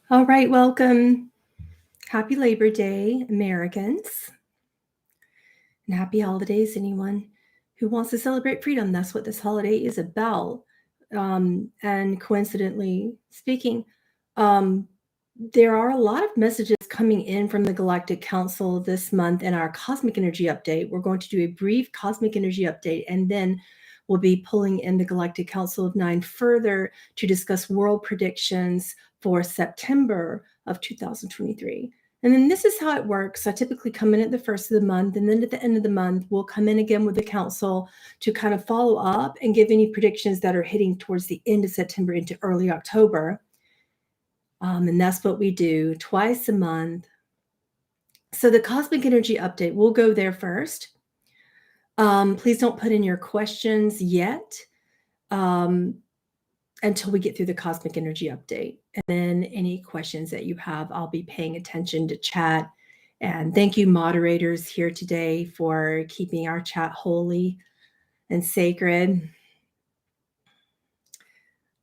All right, welcome. Happy Labor Day, Americans, and happy holidays, anyone who wants to celebrate freedom. That's what this holiday is about. And coincidentally speaking, um, there are a lot of messages coming in from the Galactic Council this month in our Cosmic Energy Update. We're going to do a brief Cosmic Energy Update, and then we'll be pulling in the Galactic Council of Nine further to discuss world predictions for September of 2023. And then this is how it works. I typically come in at the first of the month, and then at the end of the month, we'll come in again with the council to kind of follow up and give any predictions that are hitting towards the end of September into early October. And that's what we do twice a month. So the Cosmic Energy Update, we'll go there first. Please don't put in your questions yet until we get through the Cosmic Energy Update. And then any questions that you have, I'll be paying attention to chat. And thank you, moderators here today, for keeping our chat holy and sacred.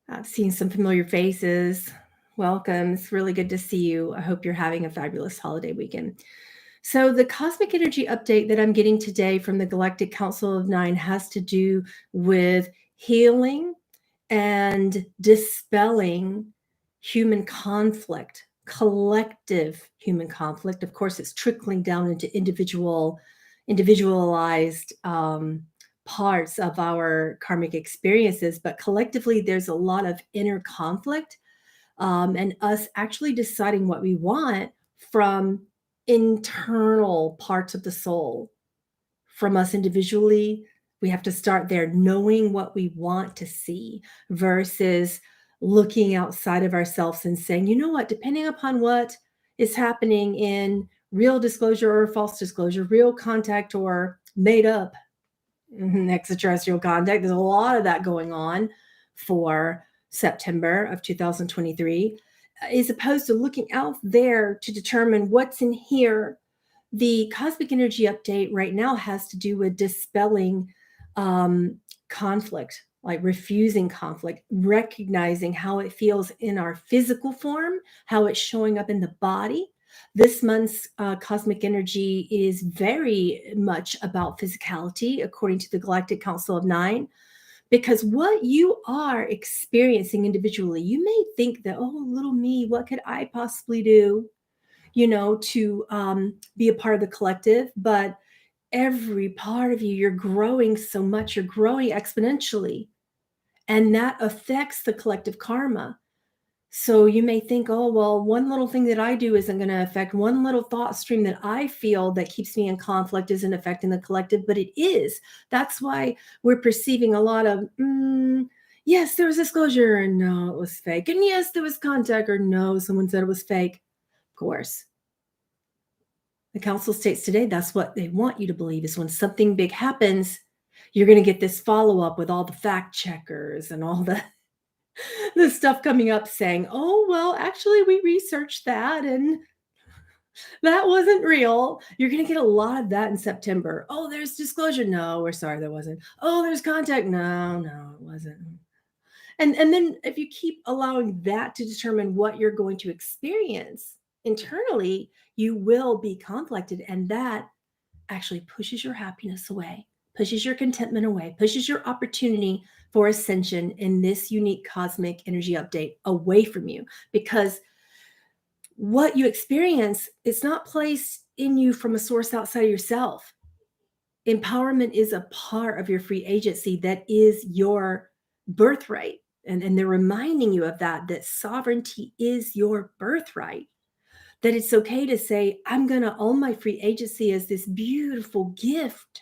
I've seen some familiar faces. Welcome. It's really good to see you. I hope you're having a fabulous holiday weekend. So the Cosmic Energy Update that I'm getting today from the Galactic Council of Nine has to do with healing and dispelling human conflict, collective human conflict. Of course, it's trickling down into individualized parts of our karmic experiences, but collectively, there's a lot of inner conflict, and us actually deciding what we want from internal parts of the soul. From us individually, we have to start there, knowing what we want to see versus looking outside of ourselves and saying, you know what, depending upon what is happening in real disclosure or false disclosure, real contact or made up extraterrestrial contact, there's a lot of that going on for September of 2023, as opposed to looking out there to determine what's in here. The Cosmic Energy Update right now has to do with dispelling conflict, like refusing conflict, recognizing how it feels in our physical form, how it's showing up in the body. This month's cosmic energy is very much about physicality, according to the Galactic Council of Nine, because what you are experiencing individually, you may think that, oh, little me, what could I possibly do, to be a part of the collective? But every part of you, you're growing so much, you're growing exponentially, and that affects the collective karma. So you may think, oh, well, one little thing that I do isn't going to affect, one little thought stream that I feel that keeps me in conflict isn't affecting the collective, but it is. That's why we're perceiving a lot of, yes, there was disclosure, and no, it was fake. And yes, there was contact, or no, someone said it was fake. Of course. The council states today that's what they want you to believe, is when something big happens, you're going to get this follow-up with all the fact checkers and all the stuff coming up saying, oh, well, actually, we researched that and that wasn't real. You're going to get a lot of that in September. Oh, there's disclosure. No, we're sorry, there wasn't. Oh, there's contact. No, it wasn't. And then if you keep allowing that to determine what you're going to experience internally, you will be conflicted. And that actually pushes your happiness away, pushes your contentment away, pushes your opportunity for ascension in this unique cosmic energy update away from you. Because what you experience, it's not placed in you from a source outside of yourself. Empowerment is a part of your free agency that is your birthright. And they're reminding you of that sovereignty is your birthright. That it's okay to say, I'm going to own my free agency as this beautiful gift.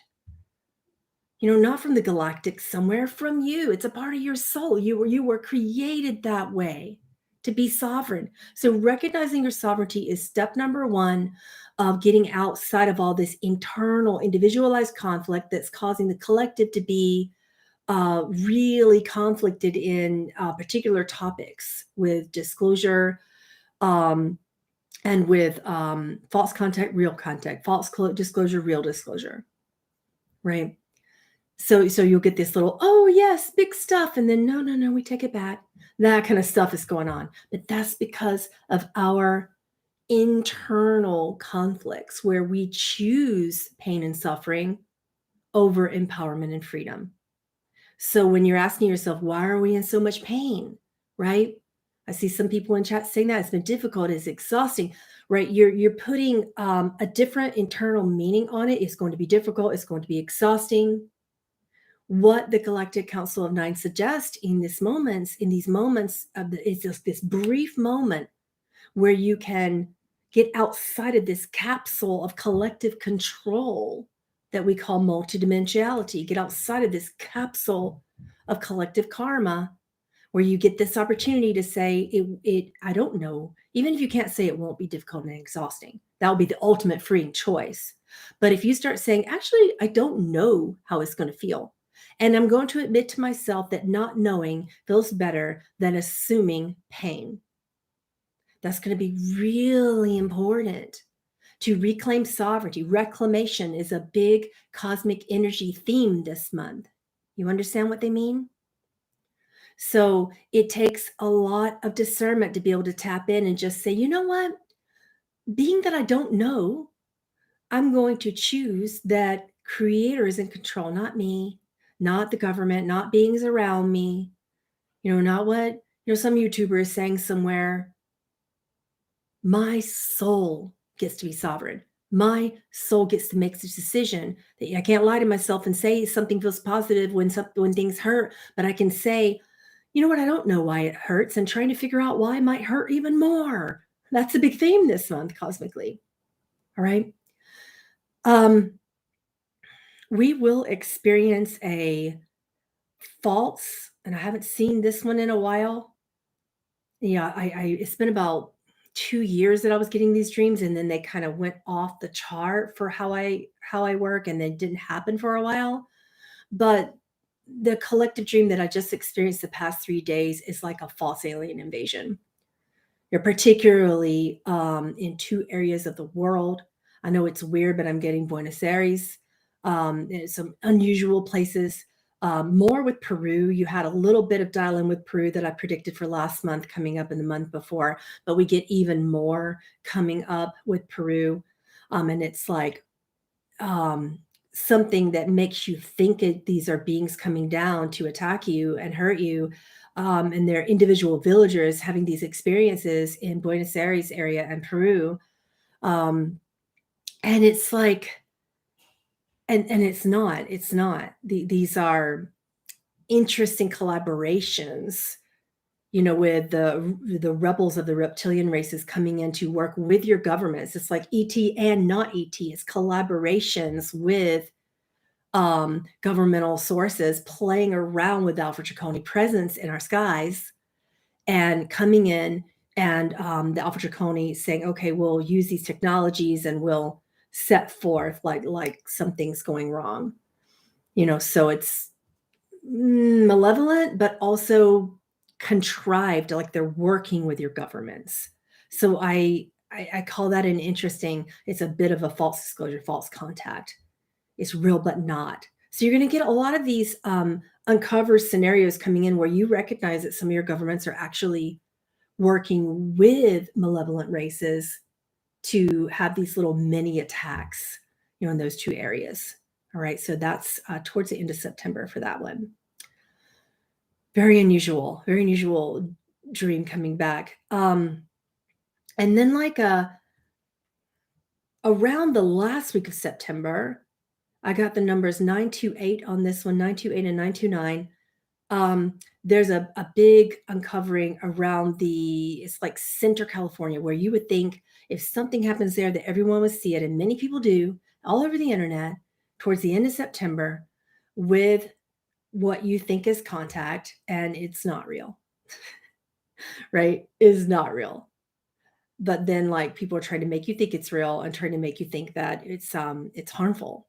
Not from the galactic somewhere, from you. It's a part of your soul. You were created that way, to be sovereign. So recognizing your sovereignty is step number one of getting outside of all this internal individualized conflict that's causing the collective to be really conflicted in particular topics with disclosure, and with false contact, real contact, false disclosure, real disclosure, right? So you'll get this little, oh yes, big stuff, and then no, we take it back. That kind of stuff is going on. But that's because of our internal conflicts where we choose pain and suffering over empowerment and freedom. So when you're asking yourself, why are we in so much pain? Right? I see some people in chat saying that it's been difficult, it's exhausting, right? You're putting a different internal meaning on it. It's going to be difficult, it's going to be exhausting. What the Galactic Council of Nine suggests in these moments is just this brief moment where you can get outside of this capsule of collective control that we call multidimensionality, get outside of this capsule of collective karma, where you get this opportunity to say, I don't know, even if you can't say it won't be difficult and exhausting, that will be the ultimate freeing choice. But if you start saying, actually, I don't know how it's going to feel, and I'm going to admit to myself that not knowing feels better than assuming pain. That's going to be really important to reclaim sovereignty. Reclamation is a big cosmic energy theme this month. You understand what they mean? So it takes a lot of discernment to be able to tap in and just say, you know what? Being that I don't know, I'm going to choose that creator is in control, not me, not the government, not beings around me, not what, some YouTuber is saying somewhere. My soul gets to be sovereign. My soul gets to make this decision. That I can't lie to myself and say something feels positive when things hurt, but I can say, you know what, I don't know why it hurts, and trying to figure out why it might hurt even more. That's a big theme this month cosmically. All right. We will experience a false, and I haven't seen this one in a while. Yeah, it's been about 2 years that I was getting these dreams, and then they kind of went off the chart for how I work, and they didn't happen for a while. But the collective dream that I just experienced the past 3 days is like a false alien invasion. You're particularly in 2 areas of the world. I know it's weird, but I'm getting Buenos Aires, and some unusual places. More with Peru. You had a little bit of dial in with Peru that I predicted for last month coming up in the month before, but we get even more coming up with Peru. And it's like something that makes you think these are beings coming down to attack you and hurt you. And they're individual villagers having these experiences in Buenos Aires area and Peru. And it's like, and it's not. These are interesting collaborations, with the rebels of the reptilian races coming in to work with your governments. It's like ET and not ET. It's collaborations with governmental sources playing around with Alpha Draconi presence in our skies and coming in, and the Alpha Draconi saying, okay, we'll use these technologies and we'll set forth like something's going wrong. So it's malevolent, but also contrived, like they're working with your governments. So I call that an interesting, it's a bit of a false disclosure, false contact. It's real, but not. So you're going to get a lot of these uncovered scenarios coming in where you recognize that some of your governments are actually working with malevolent races to have these little mini attacks, in those 2 areas. All right. So that's towards the end of September for that one. Very unusual dream coming back. And then around the last week of September, I got the numbers 928 on this one, 928 and 929. There's a big uncovering around it's like Center California, where you would think if something happens there that everyone would see it, and many people do all over the internet towards the end of September with what you think is contact, and it's not real, right? Is not real. But then people are trying to make you think it's real and trying to make you think that it's harmful.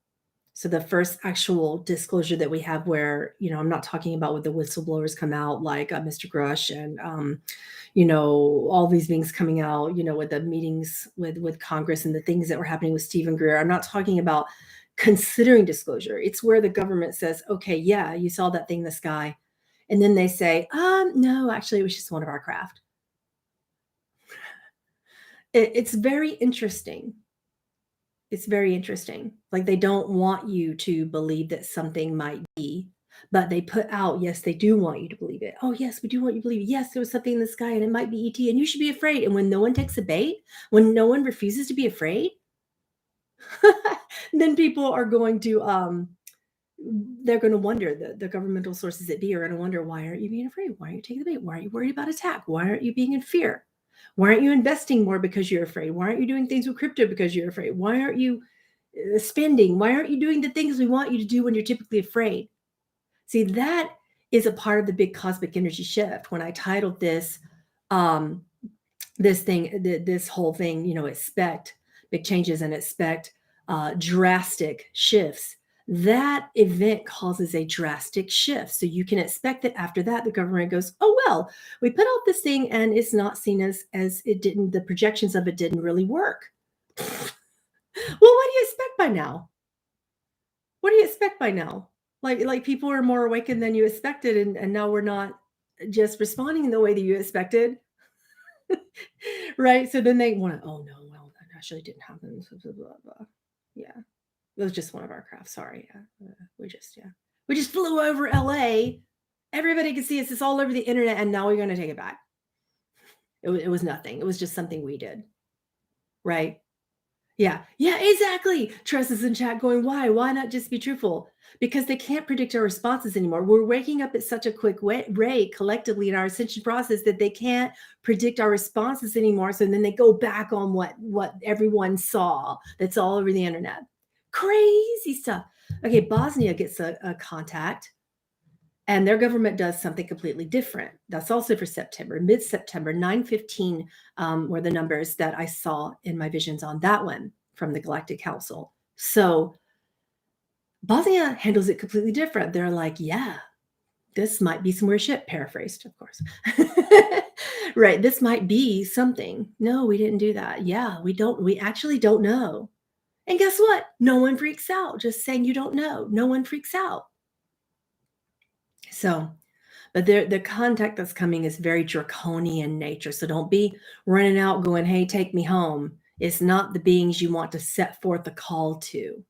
So the first actual disclosure that we have where, I'm not talking about with the whistleblowers come out like Mr. Grush and, all these things coming out, with the meetings with Congress and the things that were happening with Stephen Greer. I'm not talking about considering disclosure. It's where the government says, okay, yeah, you saw that thing in the sky. And then they say, no, actually, it was just one of our craft. It's very interesting. It's very interesting. Like they don't want you to believe that something might be, but they put out, yes, they do want you to believe it. Oh, yes, we do want you to believe it. Yes, there was something in the sky and it might be ET and you should be afraid. And when no one takes a bait, when no one refuses to be afraid, then people are going to they're going to wonder, the governmental sources that be are going to wonder, why aren't you being afraid? Why aren't you taking the bait? Why are you worried about attack? Why aren't you being in fear? Why aren't you investing more because you're afraid? Why aren't you doing things with crypto because you're afraid? Why aren't you spending? Why aren't you doing the things we want you to do when you're typically afraid? See, that is a part of the big cosmic energy shift. When I titled this, um, this whole thing, expect big changes and expect drastic shifts. That event causes a drastic shift. So you can expect that after that, the government goes, oh, well, we put out this thing and it's not seen as it didn't, the projections of it didn't really work. Well, what do you expect by now? What do you expect by now? Like people are more awakened than you expected, and now we're not just responding the way that you expected. Right? So then they want to, oh no, well, that actually didn't happen. Blah, blah, blah. Yeah. It was just one of our crafts. Sorry. Yeah. We just flew over LA. Everybody could see us. It's all over the internet. And now we're going to take it back. It was nothing. It was just something we did. Right. Yeah. Yeah, exactly. Tress is in chat going, why? Why not just be truthful? Because they can't predict our responses anymore. We're waking up at such a quick rate collectively in our ascension process that they can't predict our responses anymore. So then they go back on what everyone saw that's all over the internet. Crazy stuff. Okay, Bosnia gets a contact and their government does something completely different. That's also for September, mid-September, 9/15 were the numbers that I saw in my visions on that one from the Galactic Council. So Bosnia handles it completely different. They're like, yeah, this might be some weird shit, paraphrased, of course. Right, this might be something. No, we didn't do that. Yeah, we actually don't know. And guess what? No one freaks out. Just saying you don't know. No one freaks out. So, but the contact that's coming is very draconian nature. So don't be running out going, hey, take me home. It's not the beings you want to set forth a call to.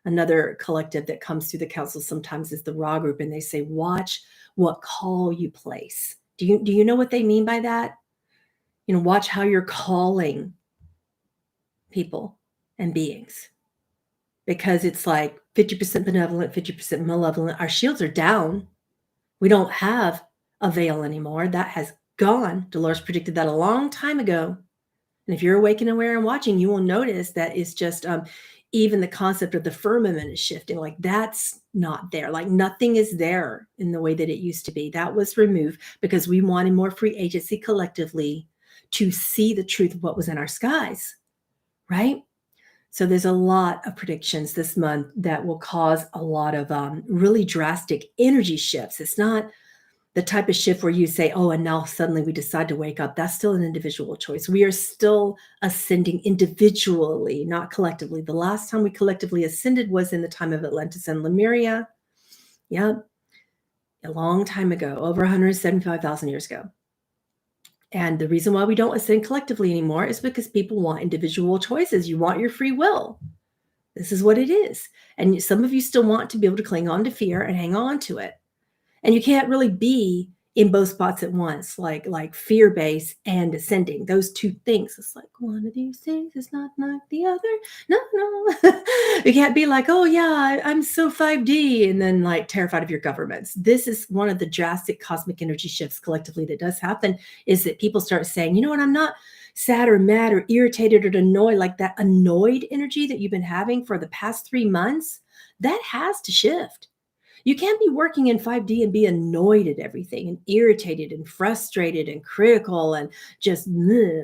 Another collective that comes through the council sometimes is the Raw group, and they say, watch what call you place. Do you know what they mean by that? Watch how you're calling people and beings. Because it's like 50% benevolent, 50% malevolent. Our shields are down. We don't have a veil anymore. That has gone. Dolores predicted that a long time ago. And if you're awake and aware and watching, you will notice that it's just even the concept of the firmament is shifting. Like that's not there. Like nothing is there in the way that it used to be. That was removed because we wanted more free agency collectively to see the truth of what was in our skies, right? So there's a lot of predictions this month that will cause a lot of really drastic energy shifts. It's not the type of shift where you say, oh, and now suddenly we decide to wake up. That's still an individual choice. We are still ascending individually, not collectively. The last time we collectively ascended was in the time of Atlantis and Lemuria. Yeah, a long time ago, over 175,000 years ago. And the reason why we don't ascend collectively anymore is because people want individual choices. You want your free will. This is what it is. And some of you still want to be able to cling on to fear and hang on to it. And you can't really be in both spots at once, like fear-based and ascending. Those two things. It's like one of these things is not like the other. No. You can't be like, oh yeah, I'm so 5D and then like terrified of your governments. This is one of the drastic cosmic energy shifts collectively that does happen, is that people start saying, you know what, I'm not sad or mad or irritated or annoyed, like that annoyed energy that you've been having for the past 3 months. That has to shift. You can't be working in 5D and be annoyed at everything and irritated and frustrated and critical and just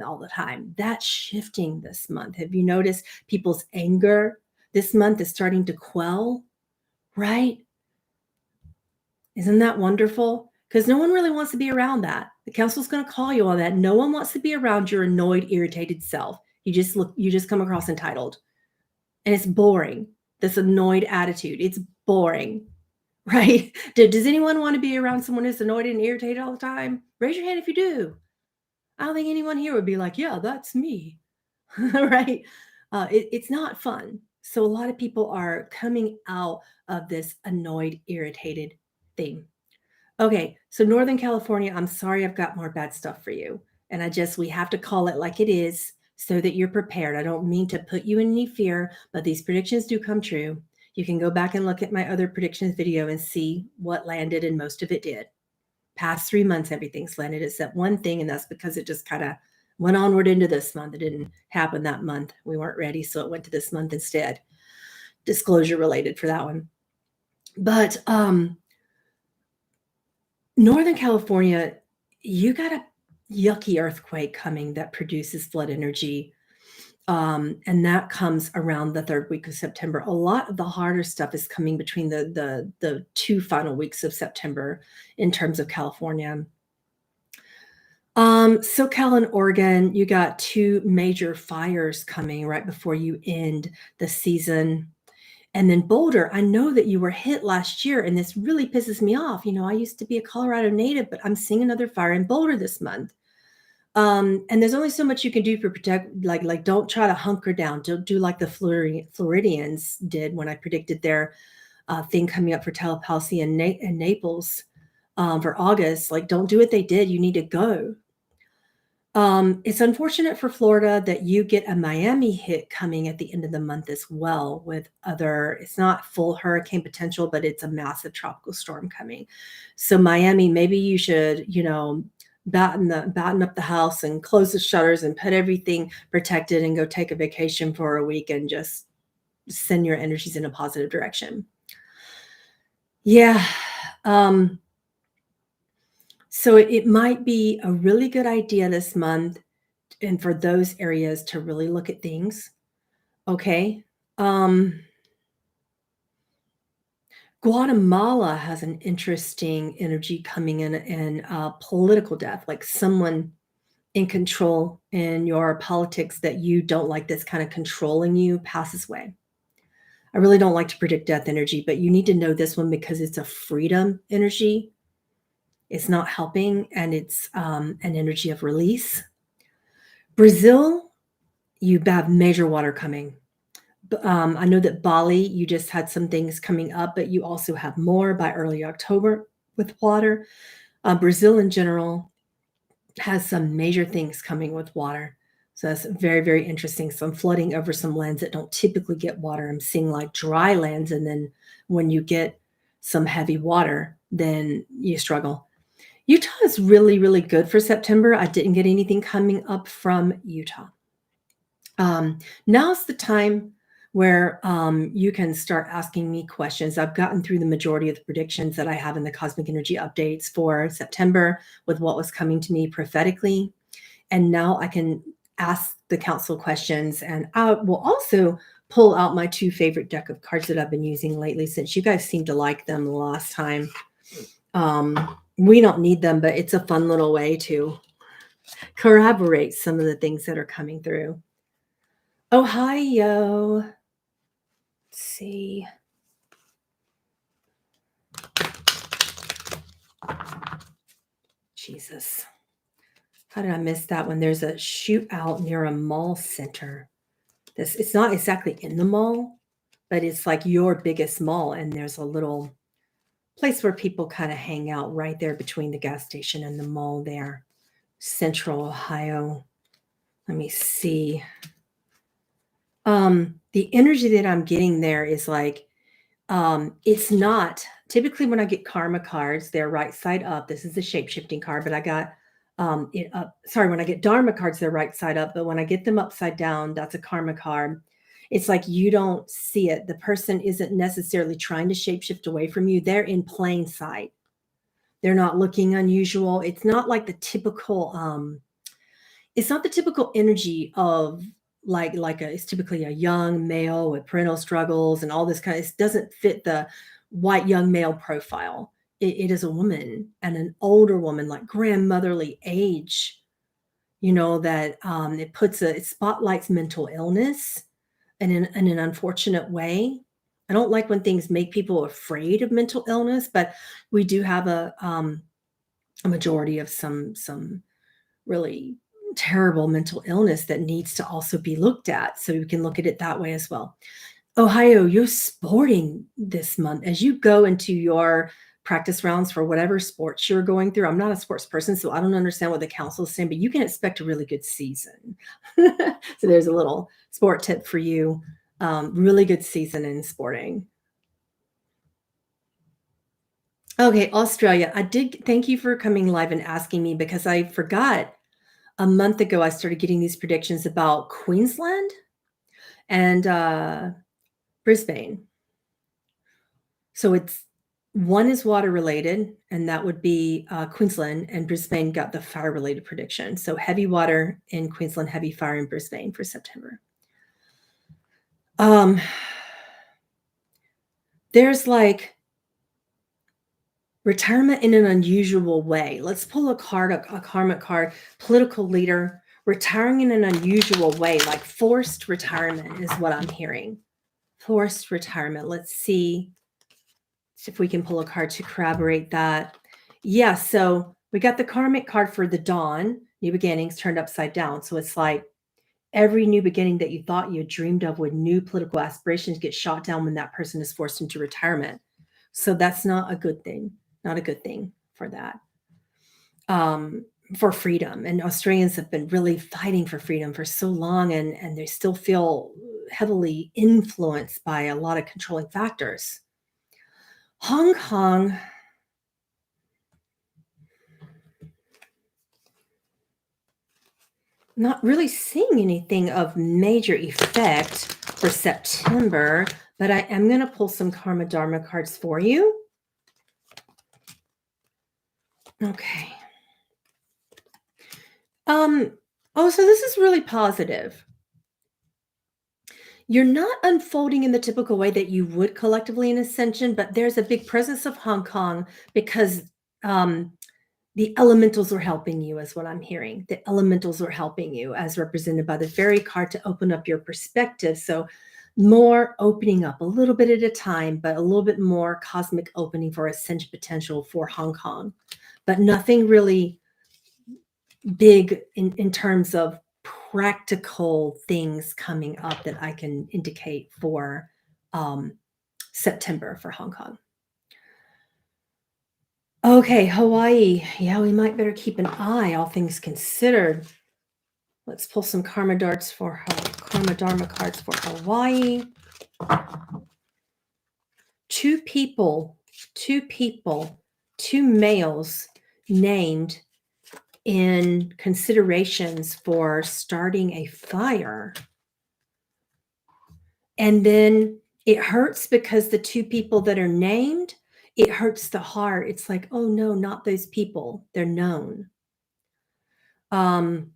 all the time. That's shifting this month. Have you noticed people's anger this month is starting to quell, right? Isn't that wonderful? Because no one really wants to be around that. The council's going to call you on that. No one wants to be around your annoyed, irritated self. You just come across entitled. And it's boring. This annoyed attitude. It's boring. right? Does anyone want to be around someone who's annoyed and irritated all the time? Raise your hand if you do. I don't think anyone here would be like, yeah, that's me. Right? It's not fun. So a lot of people are coming out of this annoyed, irritated thing. Okay, so Northern California, I'm sorry I've got more bad stuff for you. And we have to call it like it is so that you're prepared. I don't mean to put you in any fear, but these predictions do come true. You can go back and look at my other predictions video and see what landed, and most of it did. Past 3 months, everything's landed except one thing, and that's because it just kind of went onward into this month. It didn't happen that month. We weren't ready, so it went to this month instead. Disclosure related for that one. But Northern California, you got a yucky earthquake coming that produces flood energy. And that comes around the third week of September. A lot of the harder stuff is coming between the two final weeks of September in terms of California. SoCal and Oregon, you got two major fires coming right before you end the season. And then Boulder, I know that you were hit last year, and this really pisses me off. I used to be a Colorado native, but I'm seeing another fire in Boulder this month. And there's only so much you can do for protect, like don't try to hunker down. Don't do like the Floridians did when I predicted their thing coming up for Tallahassee and Naples for August. Like, don't do what they did. You need to go. It's unfortunate for Florida that you get a Miami hit coming at the end of the month as well with it's not full hurricane potential, but it's a massive tropical storm coming. So Miami, maybe you should, batten up the house and close the shutters and put everything protected and go take a vacation for a week and just send your energies in a positive direction. Yeah. So it might be a really good idea this month and for those areas to really look at things. Okay. Guatemala has an interesting energy coming in and political death, like someone in control in your politics that you don't like that's kind of controlling you passes away. I really don't like to predict death energy, but you need to know this one because it's a freedom energy. It's not helping, and it's an energy of release. Brazil, you have major water coming. I know that Bali, you just had some things coming up, but you also have more by early October with water. Brazil in general has some major things coming with water. So that's very, very interesting. So I'm flooding over some lands that don't typically get water. I'm seeing like dry lands. And then when you get some heavy water, then you struggle. Utah is really, really good for September. I didn't get anything coming up from Utah. Now's the time where you can start asking me questions. I've gotten through the majority of the predictions that I have in the cosmic energy updates for September with what was coming to me prophetically. And now I can ask the council questions, and I will also pull out my two favorite deck of cards that I've been using lately, since you guys seemed to like them the last time. We don't need them, but it's a fun little way to corroborate some of the things that are coming through. Ohio. Let's see. Jesus. How did I miss that one? There's a shootout near a mall center. It's not exactly in the mall, but it's like your biggest mall, and there's a little place where people kind of hang out right there between the gas station and the mall there. Central Ohio. Let me see. The energy that I'm getting there is like, it's not typically when I get karma cards, they're right side up. This is the shape-shifting card, but I got it up. Sorry, when I get dharma cards, they're right side up, but when I get them upside down, that's a karma card. It's like you don't see it. The person isn't necessarily trying to shapeshift away from you. They're in plain sight. They're not looking unusual. It's not like the typical it's not the typical energy of it's typically a young male with parental struggles and all this kind of, it doesn't fit the white young male profile. It is a woman, and an older woman, like grandmotherly age, that it spotlights mental illness in an unfortunate way. I don't like when things make people afraid of mental illness, but we do have a majority of some really terrible mental illness that needs to also be looked at. So we can look at it that way as well. Ohio, you're sporting this month as you go into your practice rounds for whatever sports you're going through. I'm not a sports person, so I don't understand what the council is saying, but you can expect a really good season. So there's a little sport tip for you. Really good season in sporting. Okay, Australia. I did thank you for coming live and asking me because I forgot a month ago I started getting these predictions about Queensland and Brisbane. So it's one is water related, and that would be Queensland, and Brisbane got the fire related prediction. So heavy water in Queensland, heavy fire in Brisbane for September. There's like retirement in an unusual way. Let's pull a card, a karmic card, political leader, retiring in an unusual way, like forced retirement is what I'm hearing. Forced retirement. Let's see if we can pull a card to corroborate that. Yeah, so we got the karmic card for the dawn, new beginnings turned upside down. So it's like every new beginning that you thought you had dreamed of with new political aspirations get shot down when that person is forced into retirement. So that's not a good thing, not a good thing for that. For freedom. And Australians have been really fighting for freedom for so long, and they still feel heavily influenced by a lot of controlling factors. Hong Kong, not really seeing anything of major effect for September, but I am going to pull some Karma Dharma cards for you. Okay. Oh, so this is really positive. You're not unfolding in the typical way that you would collectively in Ascension, but there's a big presence of Hong Kong because the elementals are helping you, is what I'm hearing. The elementals are helping you, as represented by the fairy card, to open up your perspective. So more opening up a little bit at a time, but a little bit more cosmic opening for ascension potential for Hong Kong. But nothing really big in terms of practical things coming up that I can indicate for September for Hong Kong. Okay, Hawaii. Yeah, we might better keep an eye, all things considered. Let's pull some Karma Darts for Karma Dharma cards for Hawaii. Two males named in considerations for starting a fire. And then it hurts because the two people that are named, it hurts the heart. It's like, oh no, not those people. They're known. And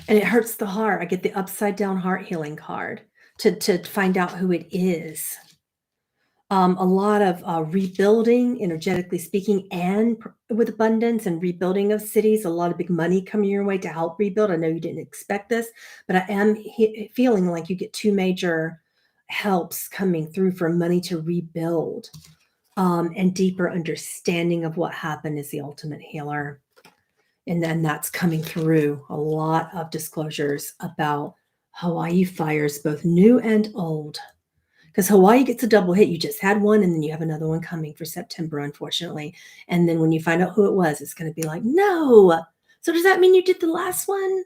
it hurts the heart. I get the upside down heart healing card to find out who it is. A lot of rebuilding, energetically speaking, and with abundance and rebuilding of cities. A lot of big money coming your way to help rebuild. I know you didn't expect this, but I am feeling like you get two major helps coming through for money to rebuild, and deeper understanding of what happened is the ultimate healer. And then that's coming through. A lot of disclosures about Hawaii fires, both new and old. Because Hawaii gets a double hit. You just had one, and then you have another one coming for September, unfortunately. And then when you find out who it was, it's going to be like, no. So does that mean you did the last one?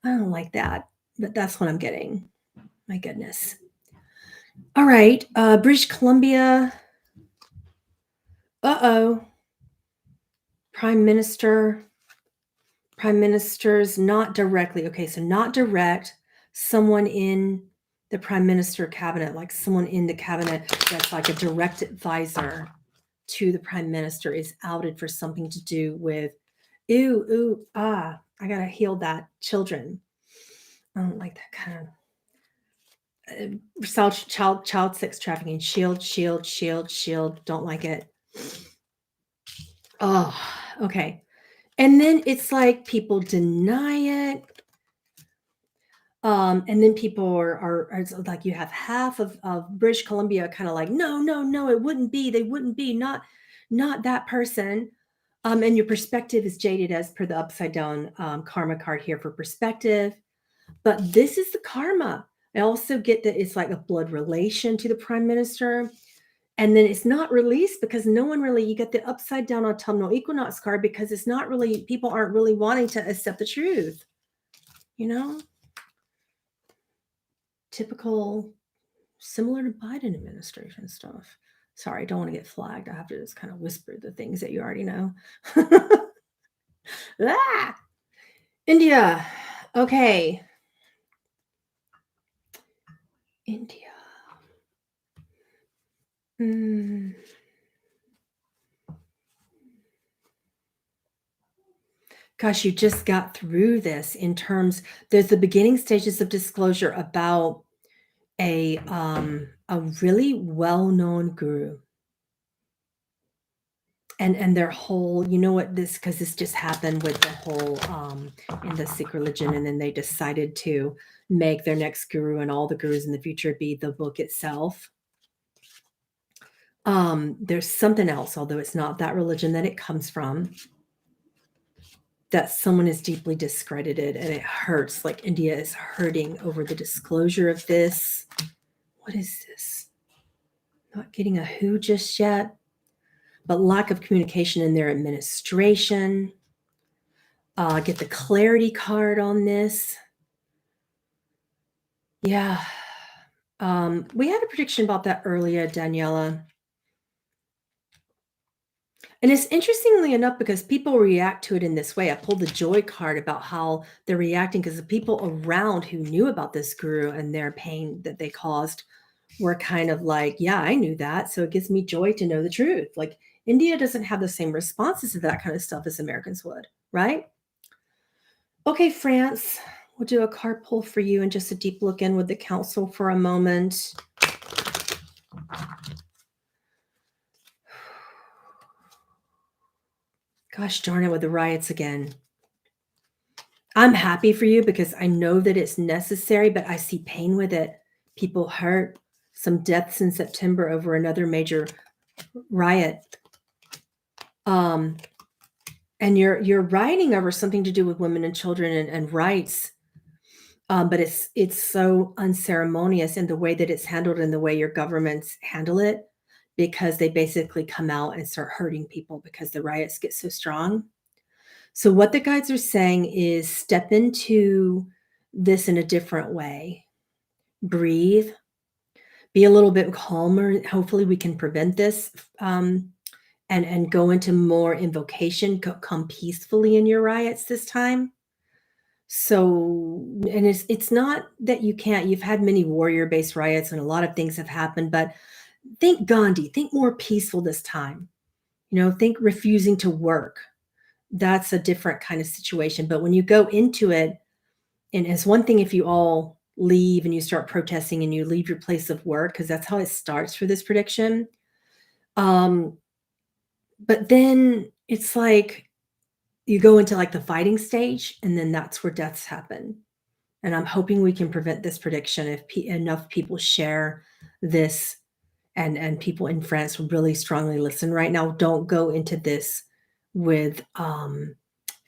I don't like that, but that's what I'm getting. My goodness. All right. British Columbia. Uh-oh. Prime Minister's not directly. Okay, so not direct. Someone in the prime minister cabinet, like someone in the cabinet that's like a direct advisor to the prime minister, is outed for something to do with I gotta heal that, children. I don't like that kind of child sex trafficking. Shield, don't like it. Oh, okay. And then it's like people deny it. And then people are it's like you have half of British Columbia kind of like, no, no, no, it wouldn't be, they wouldn't be, not that person. And your perspective is jaded as per the upside down karma card here for perspective. But this is the karma. I also get that it's like a blood relation to the prime minister. And then it's not released because no one really, you get the upside down autumnal equinox card because it's not really, people aren't really wanting to accept the truth, you know? Typical, similar to Biden administration stuff. Sorry, I don't want to get flagged. I have to just kind of whisper the things that you already know. Ah! India. Okay. India. Hmm. Gosh, you just got through this in terms, there's the beginning stages of disclosure about a really well-known guru and their whole, you know what, this, because this just happened with the whole in the Sikh religion, and then they decided to make their next guru and all the gurus in the future be the book itself. There's something else, although it's not that religion that it comes from, that someone is deeply discredited, and it hurts. Like India is hurting over the disclosure of this. What is this? Not getting a who just yet, but lack of communication in their administration. Get the clarity card on this. Yeah. We had a prediction about that earlier, Daniela. And it's interestingly enough because people react to it in this way. I pulled the joy card about how they're reacting because the people around who knew about this guru and their pain that they caused were kind of like, yeah, I knew that. So it gives me joy to know the truth. Like India doesn't have the same responses to that kind of stuff as Americans would, right? Okay, France, we'll do a card pull for you and just a deep look in with the council for a moment. Gosh darn it, with the riots again. I'm happy for you because I know that it's necessary, but I see pain with it. People hurt, some deaths in September over another major riot. And you're rioting over something to do with women and children and rights. But it's so unceremonious in the way that it's handled and the way your governments handle it, because they basically come out and start hurting people because the riots get so strong. So what the guides are saying is step into this in a different way. Breathe, be a little bit calmer. Hopefully we can prevent this, and go into more invocation, come peacefully in your riots this time. So, and it's not that you can't, you've had many warrior-based riots and a lot of things have happened, but think Gandhi, think more peaceful this time. Think refusing to work. That's a different kind of situation. But when you go into it, and it's one thing if you all leave and you start protesting and you leave your place of work, because that's how it starts for this prediction. But then it's like you go into like the fighting stage, and then that's where deaths happen. And I'm hoping we can prevent this prediction if enough people share this, and people in France really strongly listen right now. Don't go into this with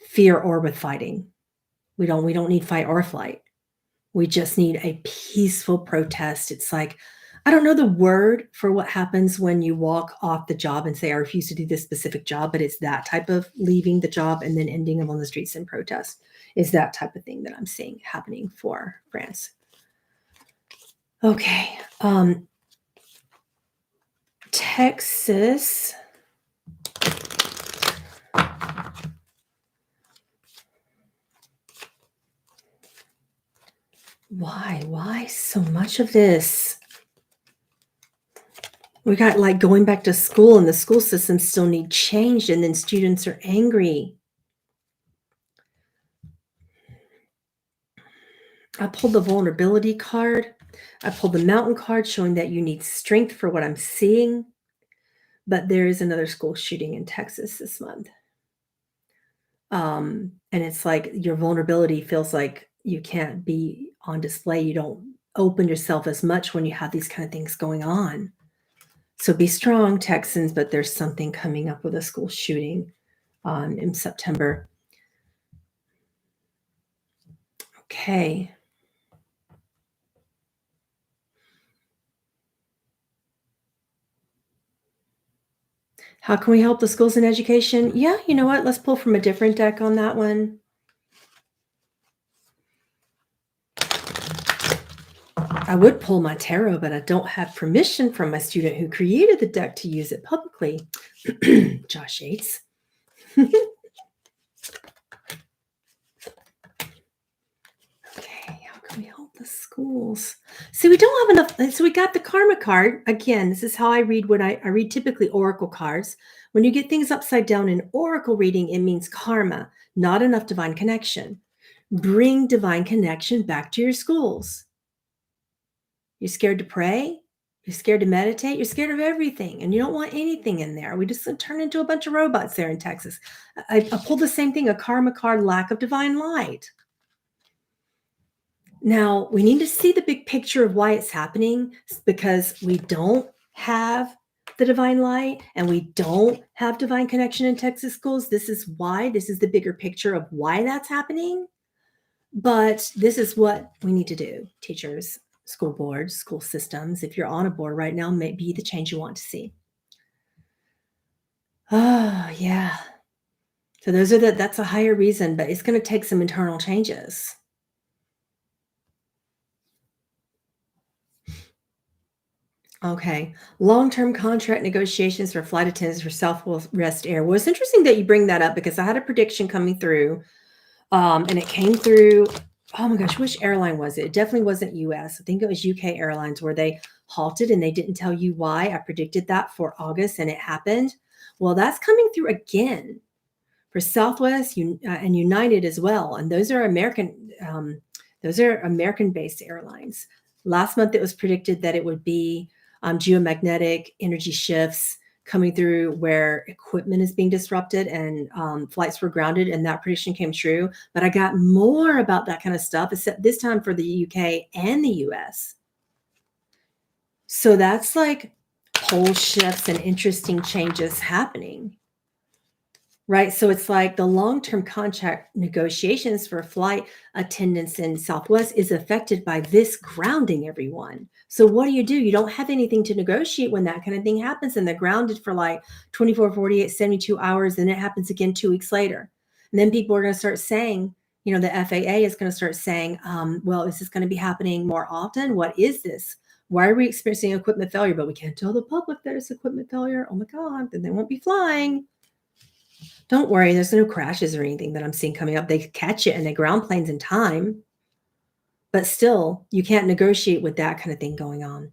fear or with fighting. We don't need fight or flight. We just need a peaceful protest. It's like, I don't know the word for what happens when you walk off the job and say, I refuse to do this specific job, but it's that type of leaving the job and then ending up on the streets in protest. Is that type of thing that I'm seeing happening for France. Okay. Texas. Why so much of this? We got like going back to school, and the school system still need changed, and then students are angry. I pulled the vulnerability card. I pulled the mountain card showing that you need strength for what I'm seeing. But there is another school shooting in Texas this month. And it's like your vulnerability feels like you can't be on display. You don't open yourself as much when you have these kind of things going on. So be strong, Texans, but there's something coming up with a school shooting in September. Okay. How can we help the schools in education? Yeah, you know what? Let's pull from a different deck on that one. I would pull my tarot, but I don't have permission from my student who created the deck to use it publicly. Josh Yates. Okay, how can we help the schools? See, we don't have enough. So we got the karma card. Again, this is how I read when I read typically oracle cards. When you get things upside down in oracle reading, it means karma, not enough divine connection. Bring divine connection back to your schools. You're scared to pray? You're scared to meditate? You're scared of everything, and you don't want anything in there. We just turn into a bunch of robots there in Texas. I pulled the same thing, a karma card, lack of divine light. Now, we need to see the big picture of why it's happening, because we don't have the divine light and we don't have divine connection in Texas schools. This is why. This is the bigger picture of why that's happening. But this is what we need to do, teachers, school boards, school systems. If you're on a board right now, may be the change you want to see. Oh, yeah. So that's a higher reason, but it's going to take some internal changes. Okay. Long-term contract negotiations for flight attendants for Southwest Air. Well, it's interesting that you bring that up because I had a prediction coming through, and it came through. Oh my gosh, which airline was it? It definitely wasn't US. I think it was UK Airlines, where they halted and they didn't tell you why. I predicted that for August and it happened. Well, that's coming through again for Southwest and United as well. And those are American-based airlines. Last month, it was predicted that it would be geomagnetic energy shifts coming through where equipment is being disrupted and flights were grounded, and that prediction came true. But I got more about that kind of stuff, except this time for the UK and the US. So that's like pole shifts and interesting changes happening. Right. So it's like the long-term contract negotiations for flight attendants in Southwest is affected by this grounding, everyone. So what do? You don't have anything to negotiate when that kind of thing happens, and they're grounded for like 24, 48, 72 hours, and it happens again 2 weeks later. And then people are going to start saying, the FAA is going to start saying, well, is this going to be happening more often? What is this? Why are we experiencing equipment failure? But we can't tell the public there's equipment failure. Oh my God, then they won't be flying. Don't worry, there's no crashes or anything that I'm seeing coming up. They catch it and they ground planes in time, but still, you can't negotiate with that kind of thing going on.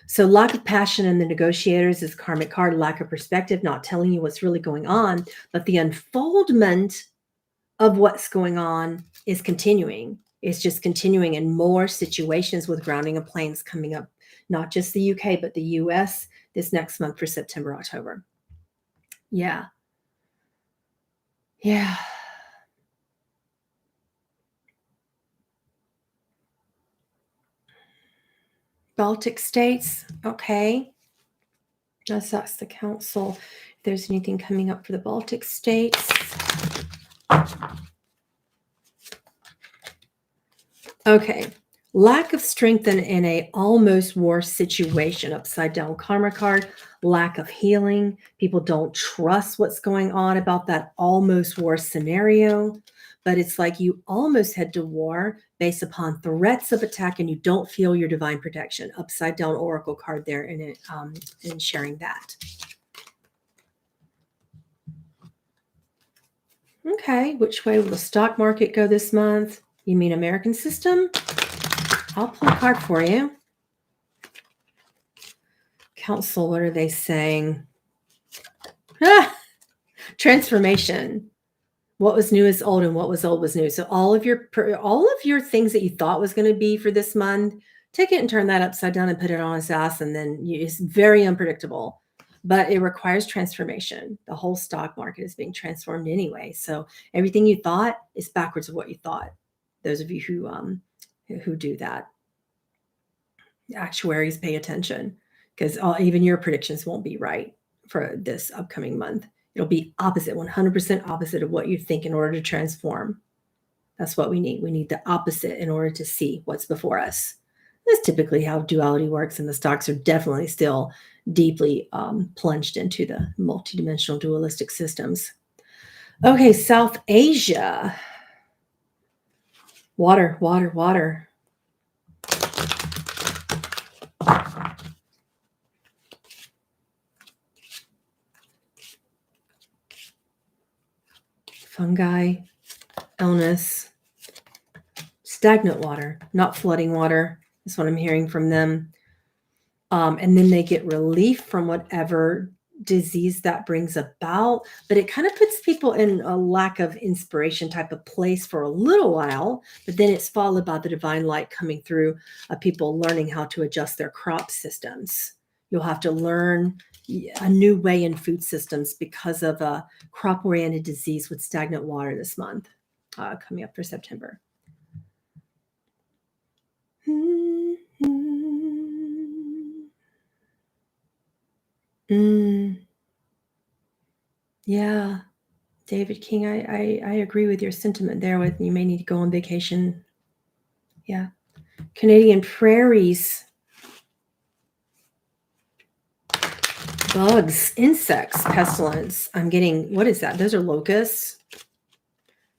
So lack of passion in the negotiators is karmic card, lack of perspective, not telling you what's really going on, but the unfoldment of what's going on is continuing. It's just continuing in more situations with grounding of planes coming up, not just the UK, but the US this next month for September, October. Yeah. Yeah. Baltic states. Okay. Let's ask the council if there's anything coming up for the Baltic states. Okay. Lack of strength in a almost war situation, upside down karma card, lack of healing. People don't trust what's going on about that almost war scenario. But it's like you almost head to war based upon threats of attack and you don't feel your divine protection. Upside down oracle card there in sharing that. Okay, which way will the stock market go this month? You mean American system? I'll pull a card for you. Council, what are they saying? Transformation. What was new is old and what was old was new. So all of your things that you thought was going to be for this month, take it and turn that upside down and put it on its ass, and then it's very unpredictable. But it requires transformation. The whole stock market is being transformed anyway. So everything you thought is backwards of what you thought. Those of you who do that. Actuaries, pay attention, because even your predictions won't be right for this upcoming month. It'll be opposite, 100% opposite of what you think in order to transform. That's what we need. We need the opposite in order to see what's before us. That's typically how duality works, and the stocks are definitely still deeply plunged into the multidimensional dualistic systems. Okay, South Asia. Water, water, water. Fungi, illness, stagnant water, not flooding water. That's what I'm hearing from them. And then they get relief from whatever disease that brings about. But it kind of puts people in a lack of inspiration type of place for a little while. But then it's followed by the divine light coming through, people learning how to adjust their crop systems. You'll have to learn a new way in food systems because of a crop-oriented disease with stagnant water this month, coming up for September. Yeah, David King, I agree with your sentiment there. With you may need to go on vacation. Yeah, Canadian prairies. Bugs, insects, pestilence. I'm getting, what is that? Those are locusts.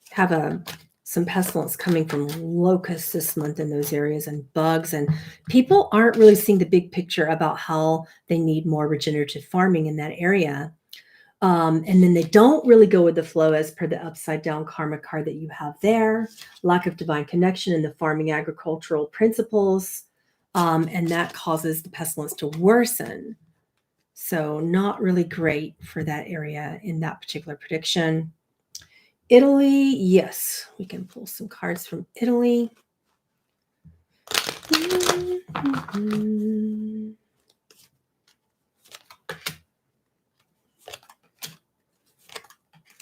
Have some pestilence coming from locusts this month in those areas, and bugs. And people aren't really seeing the big picture about how they need more regenerative farming in that area. And then they don't really go with the flow as per the upside down karma card that you have there. Lack of divine connection in the farming agricultural principles. And that causes the pestilence to worsen. So not really great for that area in that particular prediction. Italy, yes, we can pull some cards from Italy.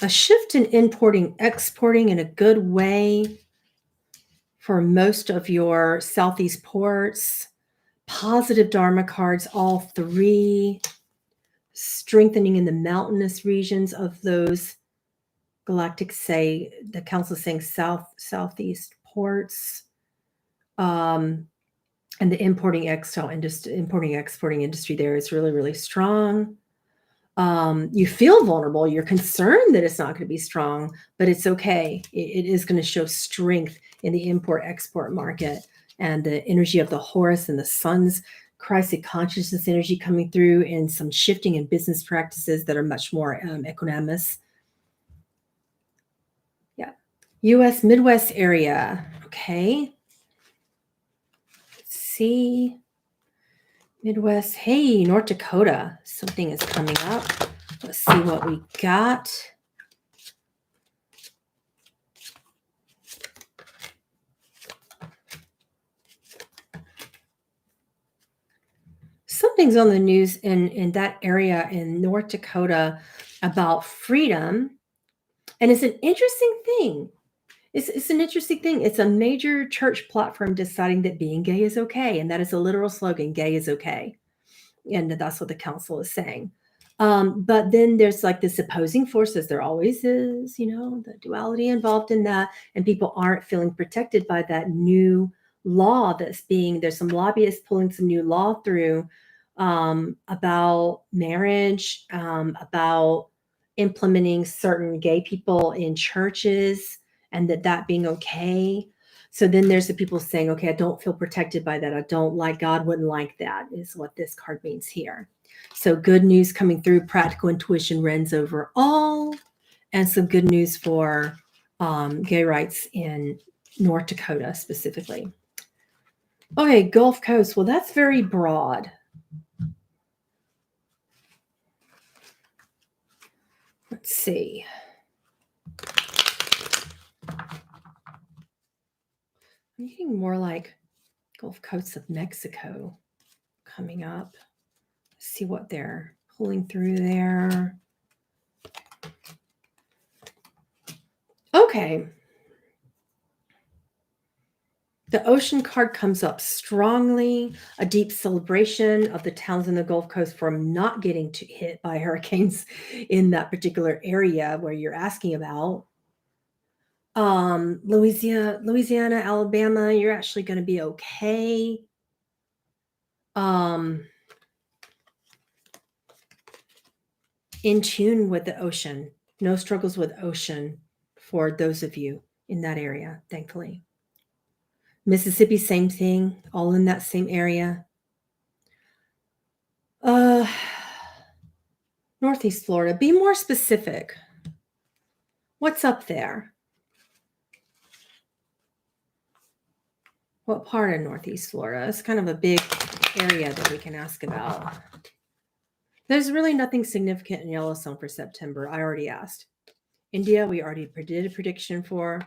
A shift in importing, exporting in a good way for most of your Southeast ports. Positive Dharma cards, all three. Strengthening in the mountainous regions of those Galactic, say the council is saying southeast ports, and the importing exporting industry there is really, really strong. You feel vulnerable. You're concerned that it's not going to be strong, but it's okay. It is going to show strength in the import-export market, and the energy of the Horus and the Sun's Christic consciousness energy coming through, and some shifting in business practices that are much more equanimous. Yeah. U.S. Midwest area. Okay. Let's see. Midwest. Hey, North Dakota. Something is coming up. Let's see what we got. Something's on the news in that area in North Dakota about freedom. And it's an interesting thing. It's an interesting thing. It's a major church platform deciding that being gay is okay. And that is a literal slogan, gay is okay. And that's what the council is saying. But then there's like this opposing forces. There always is, the duality involved in that. And people aren't feeling protected by that new law there's some lobbyists pulling some new law through about marriage, about implementing certain gay people in churches, and that being okay. So then there's the people saying, okay, I don't feel protected by that. I don't like, God wouldn't like that, is what this card means here. So good news coming through, practical intuition reigns over all, and some good news for gay rights in North Dakota specifically. Okay, Gulf Coast. Well, that's very broad. Let's see. I'm getting more like Gulf Coast of Mexico coming up. Let's see what they're pulling through there. Okay. The ocean card comes up strongly, a deep celebration of the towns in the Gulf Coast from not getting hit by hurricanes in that particular area where you're asking about. Louisiana, Alabama, you're actually going to be okay. Um, in tune with the ocean. No struggles with ocean for those of you in that area, thankfully. Mississippi, same thing, all in that same area. Uh, Northeast Florida, be more specific. What's up there? What part of Northeast Florida? It's kind of a big area that we can ask about. There's really nothing significant in Yellowstone for September. I already asked. India, we already did a prediction for.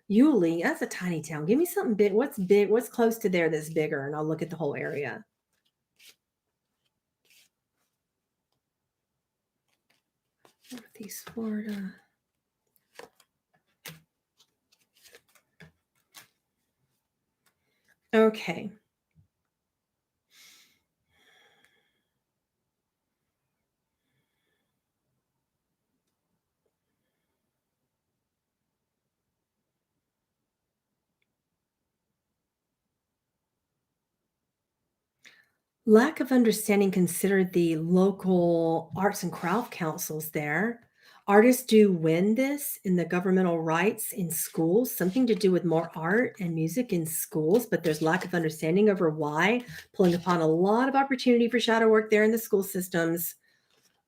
Yulee, that's a tiny town. Give me something big. What's big? What's close to there that's bigger? And I'll look at the whole area. Northeast Florida. Okay. Lack of understanding considered the local arts and craft councils there. Artists do win this in the governmental rights in schools, something to do with more art and music in schools, but there's lack of understanding over why, pulling upon a lot of opportunity for shadow work there in the school systems.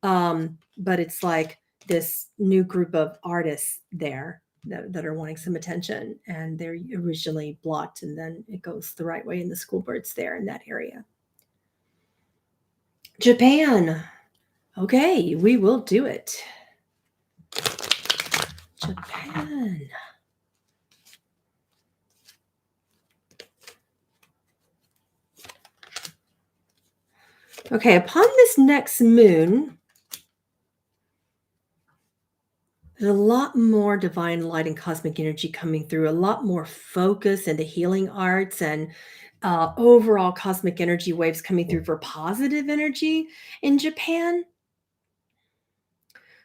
But it's like this new group of artists there that are wanting some attention, and they're originally blocked, and then it goes the right way in the school boards there in that area. Japan. Okay, we will do it. Japan. Okay, upon this next moon, there's a lot more divine light and cosmic energy coming through, a lot more focus into healing arts and overall cosmic energy waves coming through for positive energy in Japan.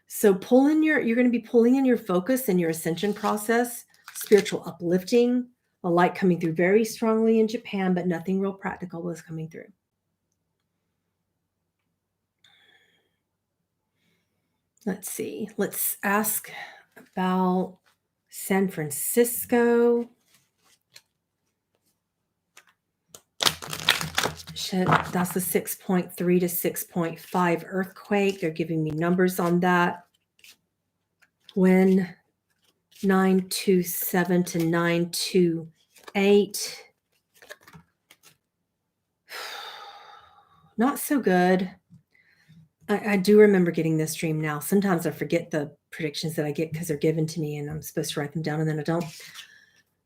So you're going to be pulling in your focus and your ascension process, spiritual uplifting, a light coming through very strongly in Japan, but nothing real practical was coming through. Let's see. Let's ask about San Francisco. Shit, that's a 6.3 to 6.5 earthquake. They're giving me numbers on that. When 927 to 928. Not so good. I do remember getting this dream now. Sometimes I forget the predictions that I get because they're given to me and I'm supposed to write them down and then I don't.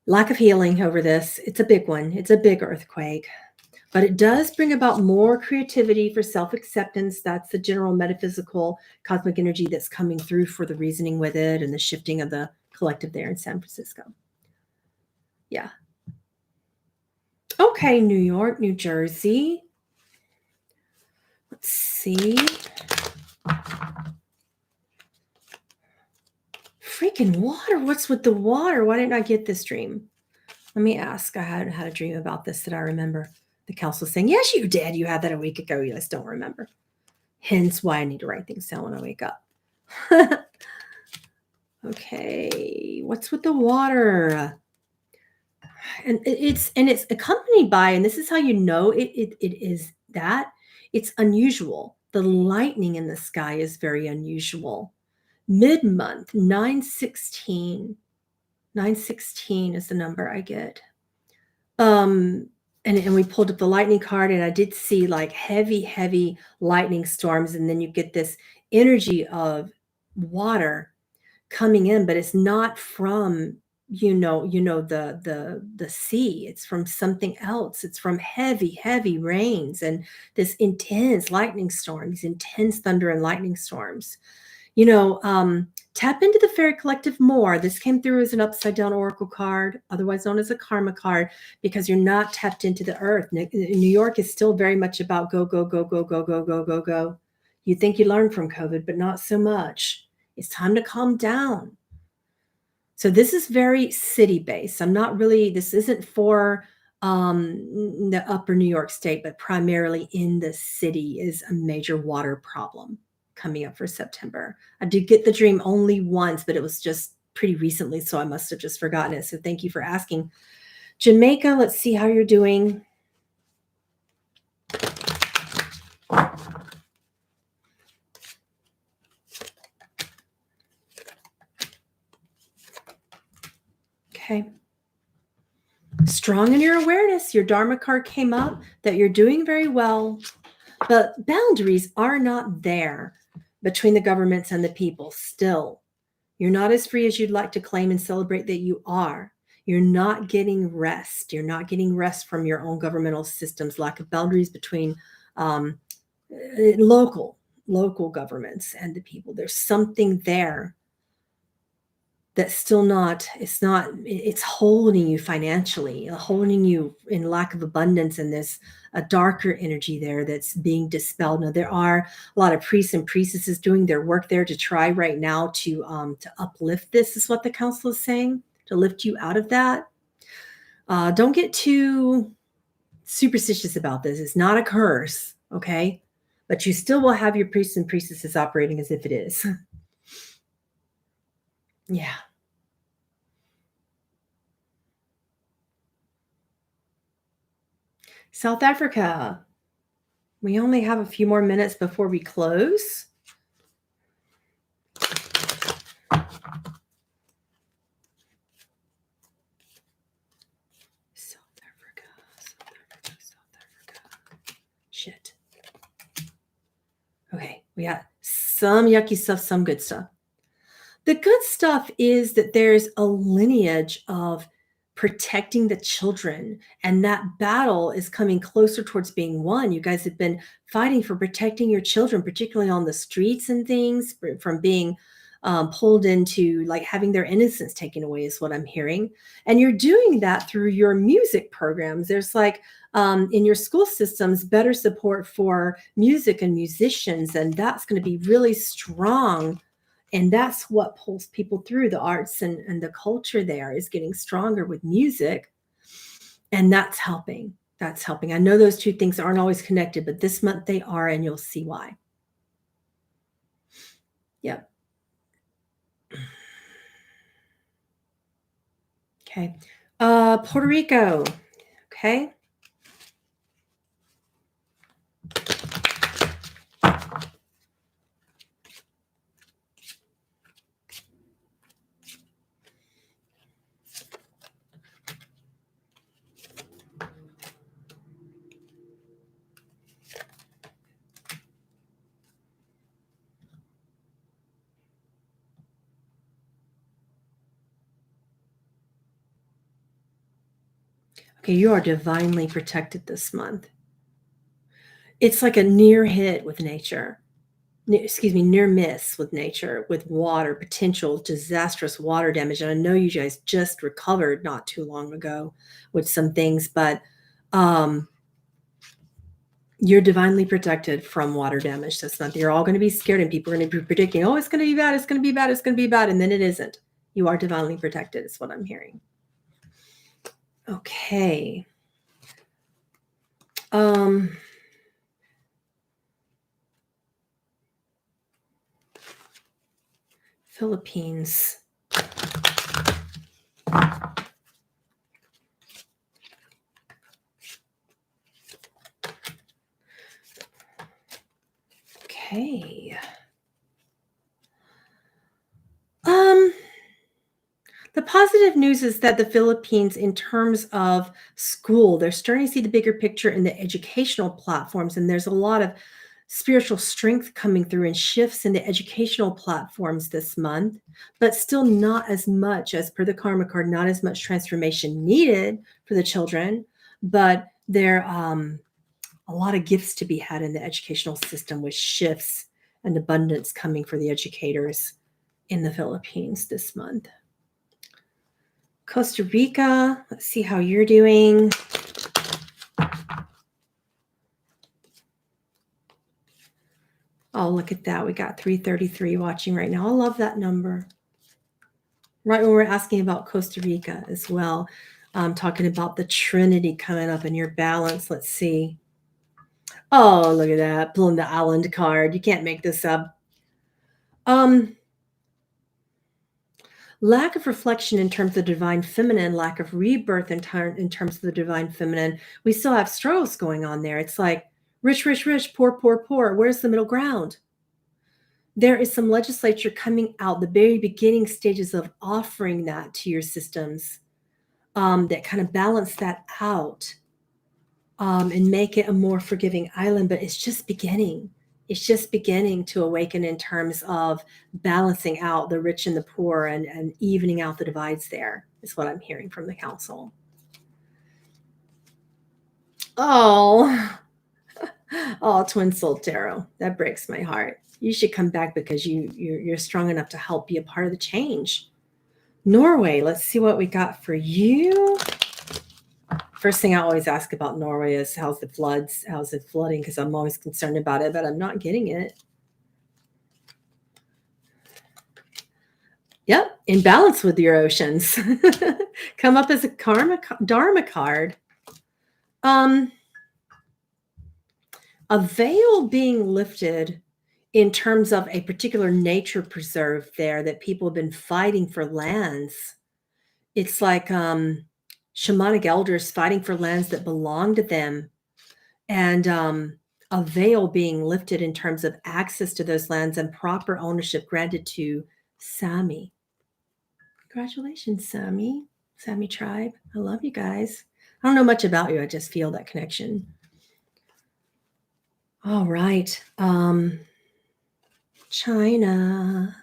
Lack of healing over this. It's a big one. It's a big earthquake. But it does bring about more creativity for self-acceptance. That's the general metaphysical cosmic energy that's coming through for the reasoning with it and the shifting of the collective there in San Francisco. Yeah. Okay, New York, New Jersey. Let's see. Freaking water. What's with the water? Why didn't I get this dream? Let me ask. I hadn't had a dream about this that I remember. The council saying, yes, you did. You had that a week ago. You just don't remember. Hence why I need to write things down when I wake up. Okay. What's with the water? And it's accompanied by, and this is how you know it is that it's unusual. The lightning in the sky is very unusual. Mid-month, 916. 916 is the number I get. And we pulled up the lightning card, and I did see like heavy lightning storms, and then you get this energy of water coming in, but it's not from the sea. It's from something else. It's from heavy rains and this intense lightning storm, these intense thunder and lightning storms. Tap into the Fairy Collective more. This came through as an upside down oracle card, otherwise known as a karma card, because you're not tapped into the earth. New York is still very much about go, go, go, go, go, go, go, go, go. You think you learned from COVID, but not so much. It's time to calm down. So this is very city-based. This isn't for the upper New York State, but primarily in the city is a major water problem coming up for September. I did get the dream only once, but it was just pretty recently, so I must have just forgotten it. So thank you for asking. Jamaica, let's see how you're doing. Okay. Strong in your awareness. Your Dharma card came up that you're doing very well, but boundaries are not there between the governments and the people still. You're not as free as you'd like to claim and celebrate that you are. You're not getting rest. You're not getting rest from your own governmental systems, lack of boundaries between local governments and the people. There's something there that's still it's holding you financially, holding you in lack of abundance, and there's a darker energy there that's being dispelled. Now, there are a lot of priests and priestesses doing their work there to try right now to uplift this, is what the council is saying, to lift you out of that. Don't get too superstitious about this. It's not a curse, okay? But you still will have your priests and priestesses operating as if it is. Yeah. South Africa. We only have a few more minutes before we close. South Africa. Shit. Okay, we got some yucky stuff, some good stuff. The good stuff is that there's a lineage of protecting the children, and that battle is coming closer towards being won. You guys have been fighting for protecting your children, particularly on the streets and things, from being pulled into like having their innocence taken away, is what I'm hearing. And you're doing that through your music programs. There's like in your school systems, better support for music and musicians, and that's going to be really strong. And that's what pulls people through. The arts and the culture there is getting stronger with music. And that's helping. That's helping. I know those two things aren't always connected, but this month they are, and you'll see why. Yep. Okay. Puerto Rico. Okay. Okay, you are divinely protected this month. It's like a near hit with nature. Near miss with nature, with water, potential disastrous water damage. And I know you guys just recovered not too long ago with some things, but you're divinely protected from water damage this month. You're all going to be scared, and people are going to be predicting, oh, it's going to be bad, it's going to be bad, it's going to be bad. And then it isn't. You are divinely protected, is what I'm hearing. Okay. Philippines. Okay. The positive news is that the Philippines, in terms of school, they're starting to see the bigger picture in the educational platforms, and there's a lot of spiritual strength coming through and shifts in the educational platforms this month, but still not as much as per the karma card, not as much transformation needed for the children, but there a lot of gifts to be had in the educational system with shifts and abundance coming for the educators in the Philippines this month. Costa Rica, let's see how you're doing. Oh, look at that. We got 333 watching right now. I love that number. Right when we're asking about Costa Rica as well, talking about the Trinity coming up in your balance. Let's see. Oh, look at that. Pulling the island card. You can't make this up. Lack of reflection in terms of the divine feminine, lack of rebirth in terms of the divine feminine. We still have struggles going on there. It's like rich, rich, rich, poor, poor, poor. Where's the middle ground? There is some legislature coming out, the very beginning stages of offering that to your systems, that kind of balance that out, and make it a more forgiving island. But it's just beginning. It's just beginning to awaken in terms of balancing out the rich and the poor and evening out the divides there, is what I'm hearing from the council. Oh, oh, Twin Soul Tarot. That breaks my heart. You should come back because you're strong enough to help be a part of the change. Norway, let's see what we got for you. First thing I always ask about Norway is how's the floods? How's it flooding? Because I'm always concerned about it, but I'm not getting it. Yep, in balance with your oceans. Come up as a Dharma card. A veil being lifted in terms of a particular nature preserve there that people have been fighting for lands. It's like shamanic elders fighting for lands that belong to them, and a veil being lifted in terms of access to those lands and proper ownership granted to Sami. Congratulations, Sami tribe. I love you guys. I don't know much about you. I just feel that connection. All right. China.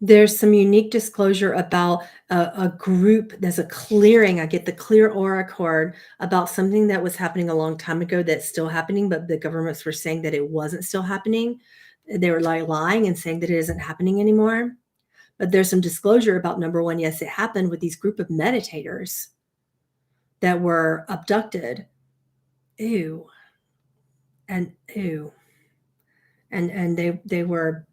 There's some unique disclosure about a group. There's a clearing. I get the clear aura card about something that was happening a long time ago that's still happening, but the governments were saying that it wasn't still happening. They were like lying and saying that it isn't happening anymore. But there's some disclosure about, number one, yes, it happened with these group of meditators that were abducted. Ew. And ew. And they were,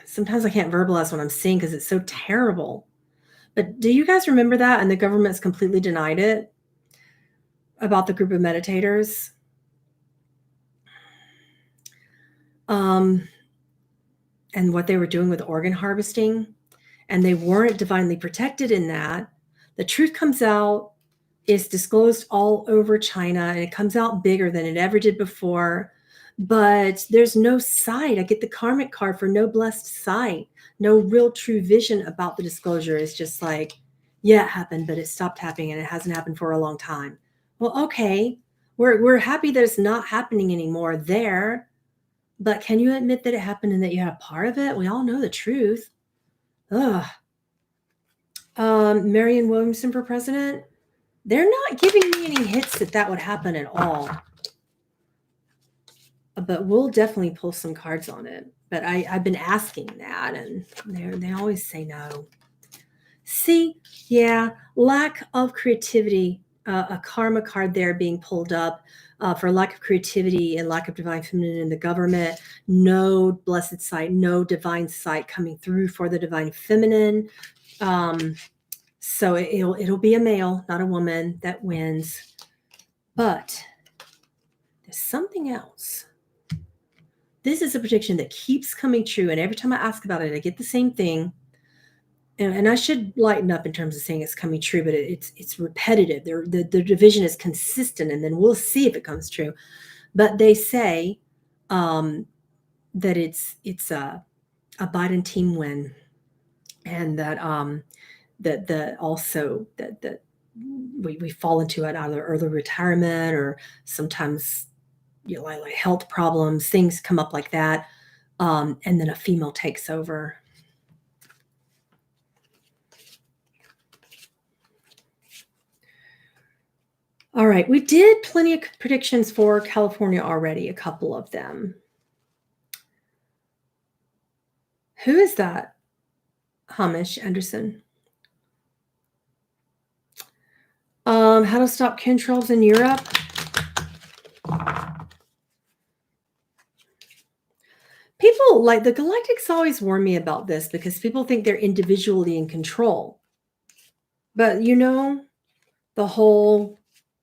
sometimes I can't verbalize what I'm seeing because it's so terrible. But do you guys remember that? And the government's completely denied it about the group of meditators. And what they were doing with organ harvesting. And they weren't divinely protected in that. The truth comes out, is disclosed all over China, and it comes out bigger than it ever did before. But there's no sight. I get the karmic card for no blessed sight, no real true vision about the disclosure. It's just like, yeah, it happened, but it stopped happening and it hasn't happened for a long time. Well, okay, we're happy that it's not happening anymore there, but can you admit that it happened and that you had a part of it? We all know the truth. Ugh. Marianne Williamson for president. They're not giving me any hints that that would happen at all. But we'll definitely pull some cards on it. But I've been asking that, and they always say no. See, yeah, lack of creativity. A karma card there being pulled up for lack of creativity and lack of divine feminine in the government. No blessed sight, no divine sight coming through for the divine feminine. So it'll be a male, not a woman, that wins. But there's something else. This is a prediction that keeps coming true, and every time I ask about it, I get the same thing. And I should lighten up in terms of saying it's coming true, but it's repetitive. The division is consistent, and then we'll see if it comes true. But they say that it's a Biden team win, and that that we fall into it either early retirement or sometimes like health problems, things come up like that, and then a female takes over. All right, we did plenty of predictions for California already, a couple of them. Who is that? Hamish Anderson. How to stop chemtrails in Europe. People like the Galactics always warn me about this because people think they're individually in control. But the whole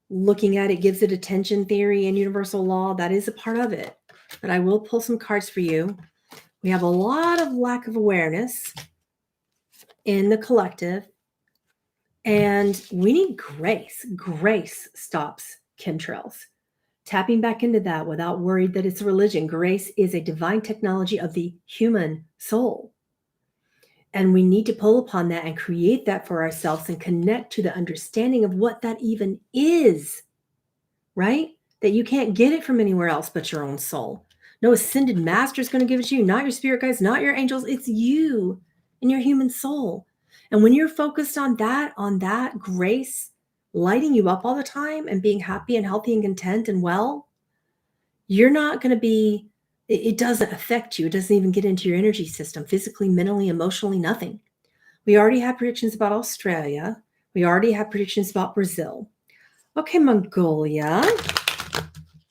looking at it gives it attention theory and universal law, that is a part of it. But I will pull some cards for you. We have a lot of lack of awareness in the collective, and we need grace. Grace stops chemtrails. Tapping back into that without worried that it's a religion. Grace is a divine technology of the human soul. And we need to pull upon that and create that for ourselves and connect to the understanding of what that even is, right? That you can't get it from anywhere else but your own soul. No ascended master is going to give it to you, not your spirit guides, not your angels. It's you and your human soul. And when you're focused on that grace lighting you up all the time and being happy and healthy and content and well, you're not going to be, it doesn't affect you. It doesn't even get into your energy system, physically, mentally, emotionally, nothing. We already have predictions about Australia. We already have predictions about Brazil. Okay, Mongolia.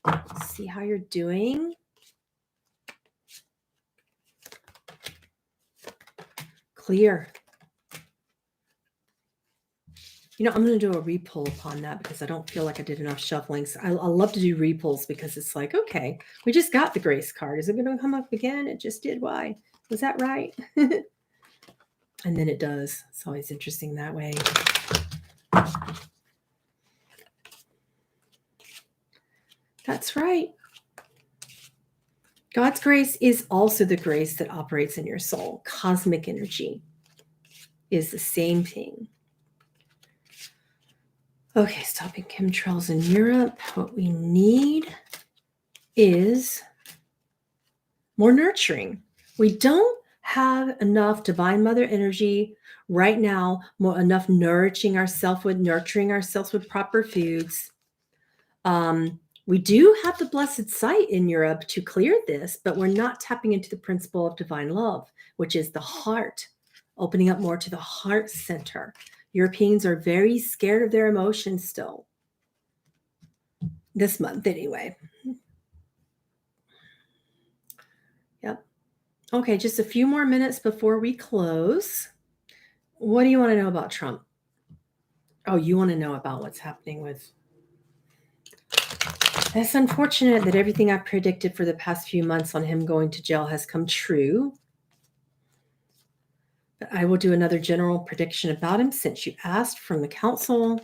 Let's see how you're doing. Clear. I'm going to do a repull upon that because I don't feel like I did enough shufflings. I love to do repulls because it's like, okay, we just got the grace card. Is it going to come up again? It just did. Why? Was that right? And then it does. It's always interesting that way. That's right. God's grace is also the grace that operates in your soul. Cosmic energy is the same thing. Okay, stopping chemtrails in Europe. What we need is more nurturing. We don't have enough divine mother energy right now, enough nurturing ourselves with proper foods. We do have the blessed sight in Europe to clear this, but we're not tapping into the principle of divine love, which is the heart, opening up more to the heart center. Europeans are very scared of their emotions still. This month, anyway. Yep. Okay, just a few more minutes before we close. What do you want to know about Trump? Oh, you want to know about what's happening with... It's unfortunate that everything I predicted for the past few months on him going to jail has come true. But I will do another general prediction about him since you asked from the council.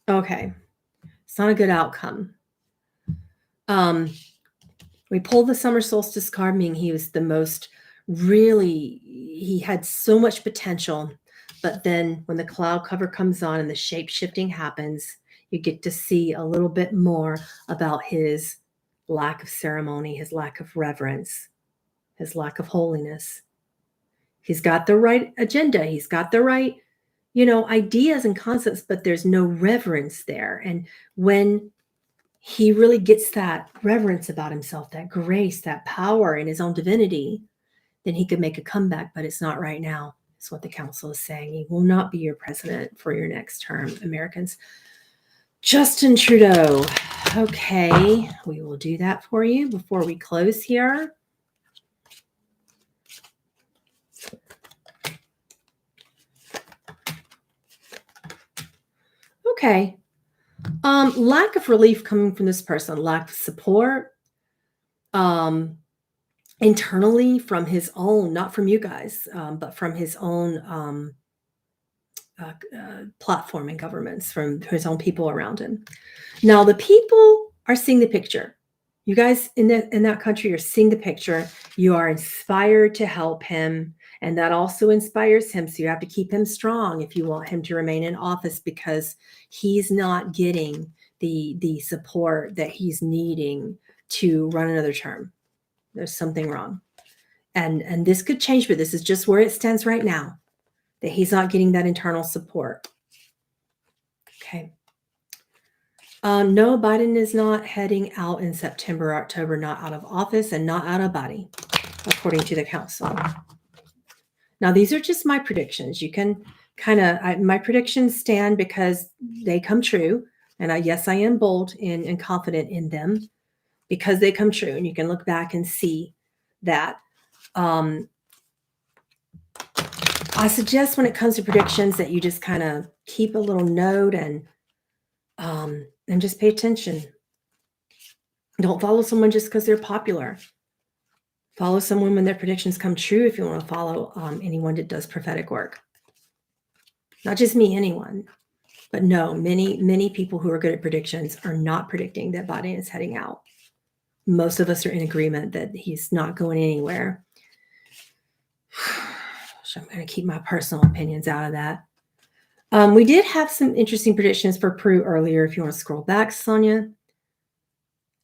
Okay. It's not a good outcome. We pulled the summer solstice card, meaning he was the most he had so much potential. But then when the cloud cover comes on and the shape shifting happens, you get to see a little bit more about his lack of ceremony, his lack of reverence, his lack of holiness. He's got the right agenda. He's got the right, ideas and concepts, but there's no reverence there. And when he really gets that reverence about himself, that grace, that power in his own divinity, then he could make a comeback, but it's not right now. Is what the council is saying. He will not be your president for your next term, Americans. Justin Trudeau. Okay, we will do that for you before we close here. Okay. Lack of relief coming from this person, lack of support, internally from his own, not from you guys, but from his own platform and governments, from his own people around him. Now, the people are seeing the picture. You guys in that country are seeing the picture. You are inspired to help him, and that also inspires him. So you have to keep him strong if you want him to remain in office, because he's not getting the support that he's needing to run another term. There's something wrong. And this could change, but this is just where it stands right now. that he's not getting that internal support. Okay. No, Biden is not heading out in September, October, not out of office and not out of body, according to the council. Now, these are just my predictions. You can my predictions stand because they come true. And yes, I am bold and confident in them because they come true. And you can look back and see that. I suggest when it comes to predictions that you just kind of keep a little note and just pay attention. Don't follow someone just because they're popular. Follow someone when their predictions come true if you want to follow anyone that does prophetic work. Not just me, anyone. But no, many people who are good at predictions are not predicting that Biden is heading out. Most of us are in agreement that he's not going anywhere. So I'm going to keep my personal opinions out of that. We did have some interesting predictions for Peru earlier. If you want to scroll back, Sonia.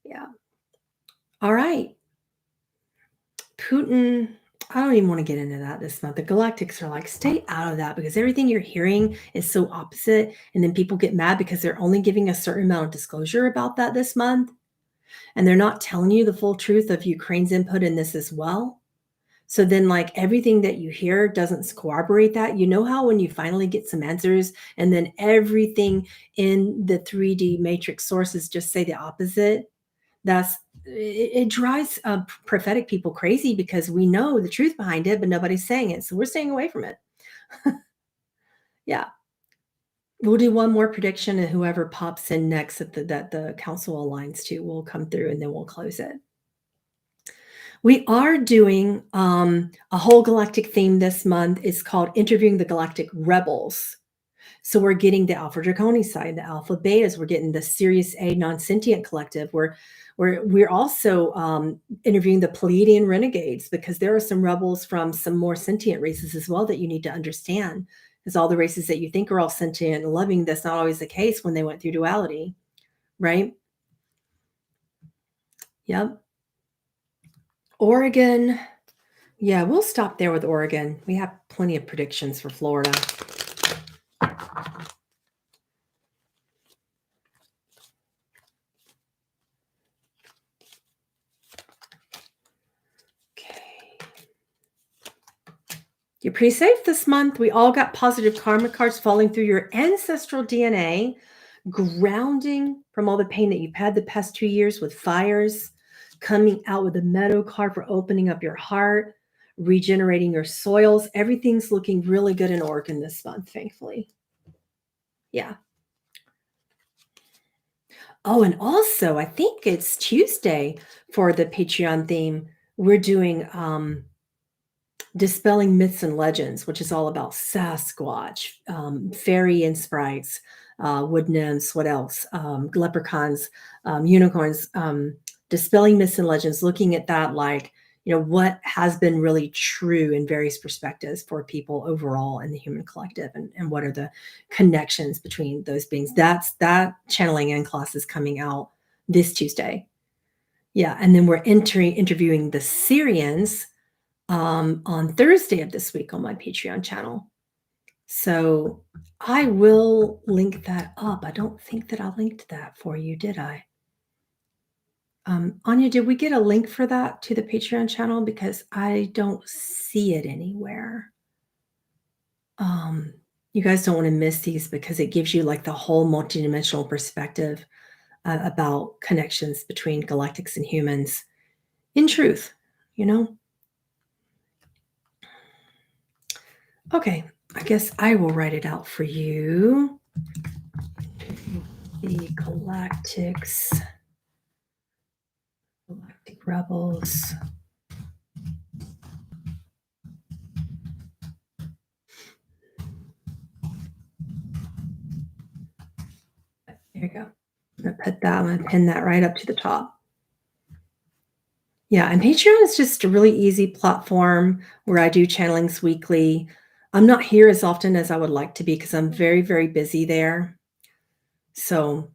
Yeah. All right. Putin, I don't even want to get into that this month. The Galactics are like, stay out of that because everything you're hearing is so opposite. And then people get mad because they're only giving a certain amount of disclosure about that this month. And they're not telling you the full truth of Ukraine's input in this as well. So then like everything that you hear doesn't corroborate that. You know how when you finally get some answers and then everything in the 3D matrix sources just say the opposite? It drives prophetic people crazy because we know the truth behind it, but nobody's saying it. So we're staying away from it. Yeah. We'll do one more prediction and whoever pops in next that the council aligns to will come through and then we'll close it. We are doing a whole galactic theme this month. It's called Interviewing the Galactic Rebels. So we're getting the Alpha Draconi side, the Alpha Betas. We're getting the Sirius A non-sentient collective. We're also interviewing the Pleiadian renegades because there are some rebels from some more sentient races as well that you need to understand. Because all the races that you think are all sentient and loving, that's not always the case when they went through duality, right? Yep. Oregon. Yeah, we'll stop there with Oregon. We have plenty of predictions for Florida. You're pretty safe this month. We all got positive karma cards falling through your ancestral DNA, grounding from all the pain that you've had the past 2 years with fires, coming out with a meadow card for opening up your heart, regenerating your soils. Everything's looking really good in Oregon this month, thankfully. Yeah. Oh, and also, I think it's Tuesday for the Patreon theme. We're doing Dispelling Myths and Legends, which is all about Sasquatch, fairy and sprites, wood nymphs, what else? Leprechauns, unicorns, dispelling myths and legends, looking at that like, what has been really true in various perspectives for people overall in the human collective and what are the connections between those beings. That channeling and class is coming out this Tuesday. Yeah. And then we're interviewing the Syrians on Thursday of this week on my Patreon channel. So I will link that up. I don't think that I linked that for you, did I? Anya, did we get a link for that to the Patreon channel? Because I don't see it anywhere. You guys don't want to miss these because it gives you like the whole multidimensional perspective about connections between galactics and humans in truth, Okay, I guess I will write it out for you. The Galactic Rebels. There you go. I'm going to pin that right up to the top. Yeah, and Patreon is just a really easy platform where I do channelings weekly. I'm not here as often as I would like to be because I'm very, very busy there. So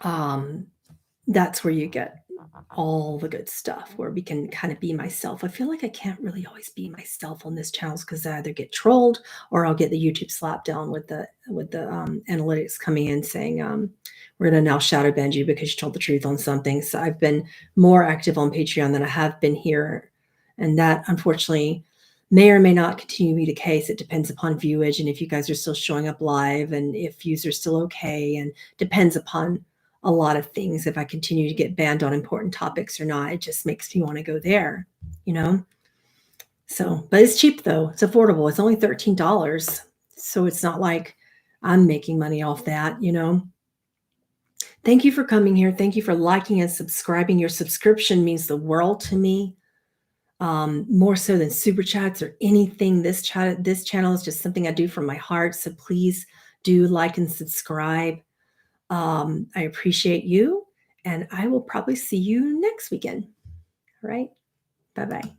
that's where you get all the good stuff where we can kind of be myself. I feel like I can't really always be myself on this channels because I either get trolled or I'll get the YouTube slap down with the analytics coming in saying we're going to now shadow ban you because you told the truth on something. So I've been more active on Patreon than I have been here, and that unfortunately may or may not continue to be the case. It depends upon viewage and if you guys are still showing up live and if views are still okay, and depends upon a lot of things. If I continue to get banned on important topics or not, it just makes me want to go there, you know? So, but it's cheap though. It's affordable. It's only $13. So it's not like I'm making money off that, you know? Thank you for coming here. Thank you for liking and subscribing. Your subscription means the world to me. More so than super chats or anything. This channel is just something I do from my heart. So please do like and subscribe. I appreciate you, and I will probably see you next weekend. All right. Bye-bye.